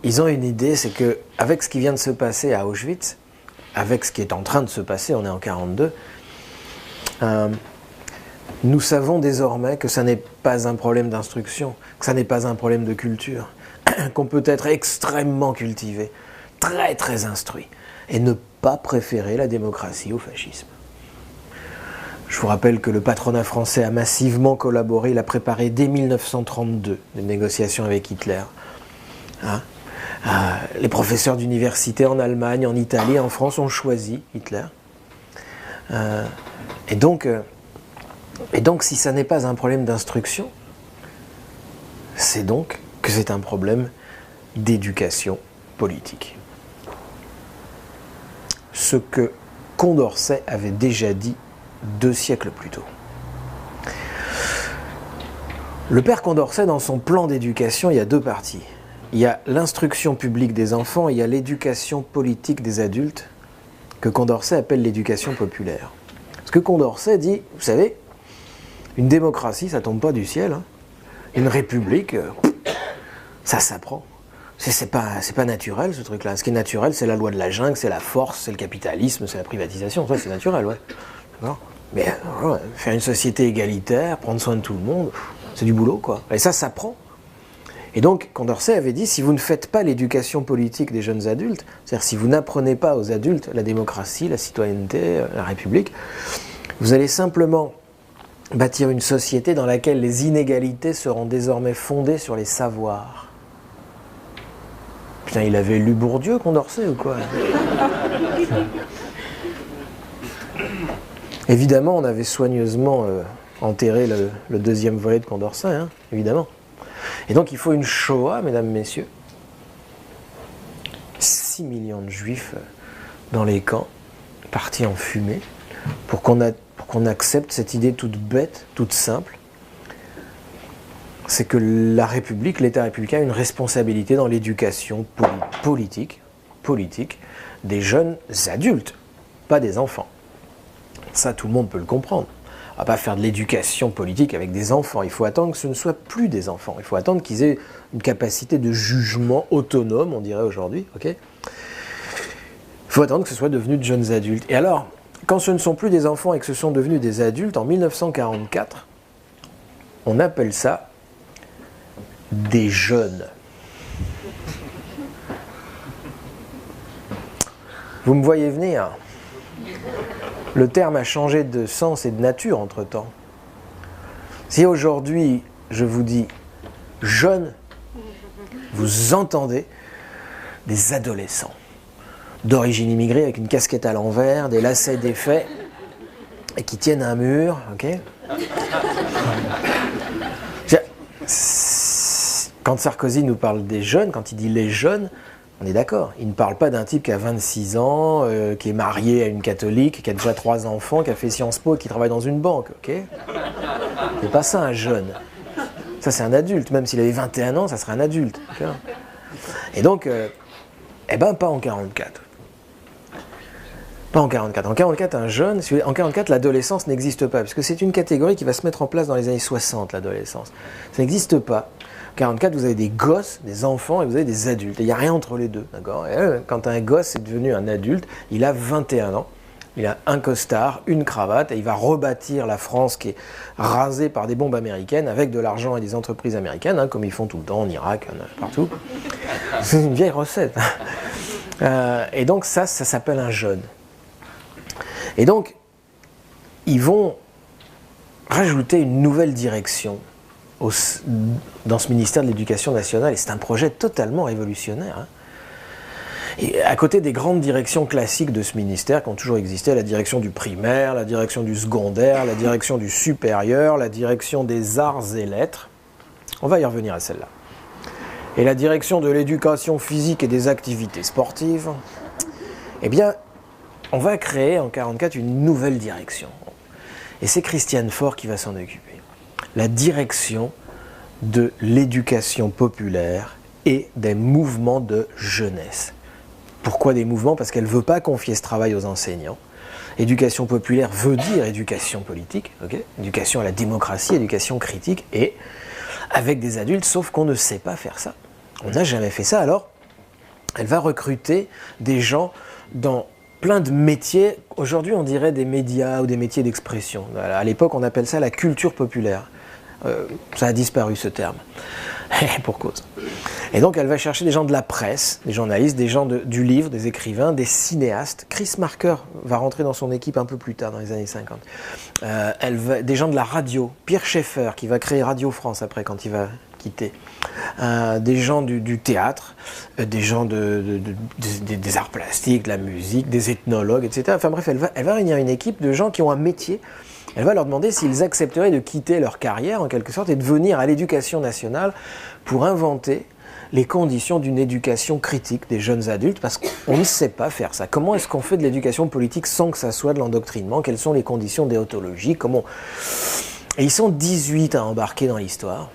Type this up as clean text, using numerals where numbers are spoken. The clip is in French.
ils ont une idée, c'est que avec ce qui vient de se passer à Auschwitz, avec ce qui est en train de se passer, on est en 1942, nous savons désormais que ça n'est pas un problème d'instruction, que ça n'est pas un problème de culture, qu'on peut être extrêmement cultivé, très très instruit, et ne pas préférer la démocratie au fascisme. Je vous rappelle que le patronat français a massivement collaboré, il a préparé dès 1932 des négociations avec Hitler. Les professeurs d'université en Allemagne, en Italie, en France ont choisi Hitler. Et donc, si ça n'est pas un problème d'instruction, c'est donc que c'est un problème d'éducation politique. Ce que Condorcet avait déjà dit 2 siècles plus tôt. Le père Condorcet, dans son plan d'éducation, il y a 2 parties. Il y a l'instruction publique des enfants et il y a l'éducation politique des adultes, que Condorcet appelle l'éducation populaire. Parce que Condorcet dit, vous savez, une démocratie, ça tombe pas du ciel. Une république, ça s'apprend. C'est pas naturel, ce truc-là. Ce qui est naturel, c'est la loi de la jungle, c'est la force, c'est le capitalisme, c'est la privatisation. Ça, c'est naturel, ouais. D'accord ? Mais faire une société égalitaire, prendre soin de tout le monde, c'est du boulot, quoi. Et ça s'apprend. Et donc, Condorcet avait dit, si vous ne faites pas l'éducation politique des jeunes adultes, c'est-à-dire si vous n'apprenez pas aux adultes la démocratie, la citoyenneté, la République, vous allez simplement bâtir une société dans laquelle les inégalités seront désormais fondées sur les savoirs. Putain, il avait lu Bourdieu, Condorcet, ou quoi ? Évidemment, on avait soigneusement enterré le 2e volet de Condorcet, évidemment. Et donc il faut une Shoah, mesdames, messieurs. 6 millions de juifs dans les camps, partis en fumée, pour qu'on accepte cette idée toute bête, toute simple. C'est que la République, l'État républicain a une responsabilité dans l'éducation politique des jeunes adultes, pas des enfants. Ça, tout le monde peut le comprendre. On ne va pas faire de l'éducation politique avec des enfants. Il faut attendre que ce ne soit plus des enfants. Il faut attendre qu'ils aient une capacité de jugement autonome, on dirait aujourd'hui. Okay ? Il faut attendre que ce soit devenu de jeunes adultes. Et alors, quand ce ne sont plus des enfants et que ce sont devenus des adultes, en 1944, on appelle ça des jeunes. Vous me voyez venir ? Le terme a changé de sens et de nature entre-temps. Si aujourd'hui, je vous dis « jeune », vous entendez des adolescents d'origine immigrée avec une casquette à l'envers, des lacets défaits et qui tiennent un mur, ok ? Quand Sarkozy nous parle des jeunes, quand il dit « les jeunes », on est d'accord, il ne parle pas d'un type qui a 26 ans, qui est marié à une catholique, qui a déjà 3 enfants, qui a fait Sciences Po et qui travaille dans une banque, ok ? C'est pas ça un jeune. Ça c'est un adulte, même s'il avait 21 ans, ça serait un adulte. Okay ? Et donc, pas en 44. Pas en 44. En 44, un jeune, en 44, l'adolescence n'existe pas, parce que c'est une catégorie qui va se mettre en place dans les années 60, l'adolescence. Ça n'existe pas. En 44, vous avez des gosses, des enfants, et vous avez des adultes. Il n'y a rien entre les deux, d'accord ? Et quand un gosse est devenu un adulte, il a 21 ans, il a un costard, une cravate, et il va rebâtir la France qui est rasée par des bombes américaines, avec de l'argent et des entreprises américaines, comme ils font tout le temps en Irak, partout. C'est une vieille recette. Et donc ça s'appelle un jeune. Et donc, ils vont rajouter une nouvelle direction dans ce ministère de l'Éducation nationale, et c'est un projet totalement révolutionnaire. Et à côté des grandes directions classiques de ce ministère qui ont toujours existé, la direction du primaire, la direction du secondaire, la direction du supérieur, la direction des arts et lettres, on va y revenir à celle-là, et la direction de l'éducation physique et des activités sportives, eh bien, on va créer en 1944 une nouvelle direction. Et c'est Christiane Faure qui va s'en occuper. La direction de l'éducation populaire et des mouvements de jeunesse. Pourquoi des mouvements ? Parce qu'elle ne veut pas confier ce travail aux enseignants. Éducation populaire veut dire éducation politique, okay ? Éducation à la démocratie, éducation critique, et avec des adultes, sauf qu'on ne sait pas faire ça. On n'a jamais fait ça, alors Elle va recruter des gens dans plein de métiers. Aujourd'hui, on dirait des médias ou des métiers d'expression. Voilà, à l'époque, on appelle ça la culture populaire. Ça a disparu, ce terme. Pour cause. Et donc, elle va chercher des gens de la presse, des journalistes, des gens du livre, des écrivains, des cinéastes. Chris Marker va rentrer dans son équipe un peu plus tard, dans les années 50. Des gens de la radio. Pierre Schaeffer, qui va créer Radio France après, quand il va quitter. Des gens du théâtre, des gens des arts plastiques, de la musique, des ethnologues, etc. Enfin bref, elle va réunir une équipe de gens qui ont un métier. Elle va leur demander s'ils accepteraient de quitter leur carrière, en quelque sorte, et de venir à l'éducation nationale pour inventer les conditions d'une éducation critique des jeunes adultes, parce qu'on ne sait pas faire ça. Comment est-ce qu'on fait de l'éducation politique sans que ça soit de l'endoctrinement? Quelles sont les conditions déontologiques? Et ils sont 18 à embarquer dans l'histoire.